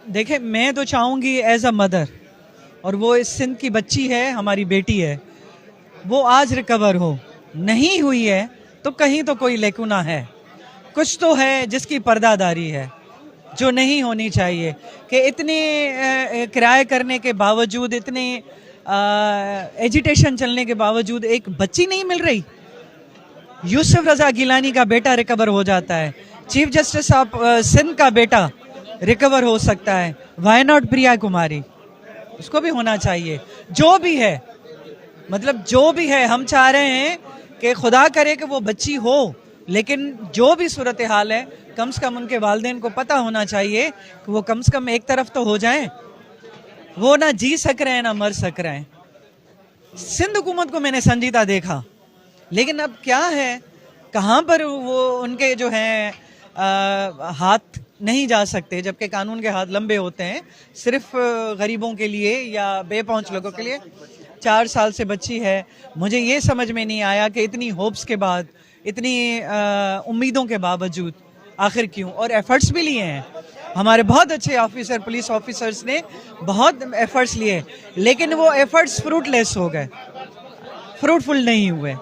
देखें, मैं तो चाहूँगी एज अ मदर, और वो इस सिंध की बच्ची है, हमारी बेटी है, वो आज रिकवर हो। नहीं हुई है तो कहीं तो कोई लेकुना है, कुछ तो है जिसकी पर्दादारी है, जो नहीं होनी चाहिए। कि इतने किराए करने के बावजूद, इतने एजिटेशन चलने के बावजूद एक बच्ची नहीं मिल रही। यूसुफ रजा गिलानी का बेटा रिकवर हो जाता है, चीफ जस्टिस ऑफ सिंध का बेटा रिकवर हो सकता है, वाई नॉट प्रिया कुमारी? उसको भी होना चाहिए। जो भी है, मतलब जो भी है, हम चाह रहे हैं कि खुदा करे कि वो बच्ची हो, लेकिन जो भी सूरत हाल है, कम से कम उनके वालिदैन को पता होना चाहिए कि वो कम से कम एक तरफ तो हो जाएं। वो ना जी सक रहे हैं ना मर सक रहे हैं। सिंध हुकूमत को मैंने संजीदा देखा, लेकिन अब क्या है, कहाँ पर वो उनके जो हैं हाथ नहीं जा सकते, जबकि कानून के हाथ लंबे होते हैं सिर्फ गरीबों के लिए या बेपहुंच लोगों के लिए। 4 साल से बच्ची है। मुझे ये समझ में नहीं आया कि इतनी होप्स के बाद, इतनी उम्मीदों के बावजूद आखिर क्यों। और एफर्ट्स भी लिए हैं हमारे बहुत अच्छे ऑफिसर, पुलिस ऑफिसर्स ने बहुत एफर्ट्स लिए, लेकिन वो एफर्ट्स फ्रूटलेस हो गए, फ्रूटफुल नहीं हुए।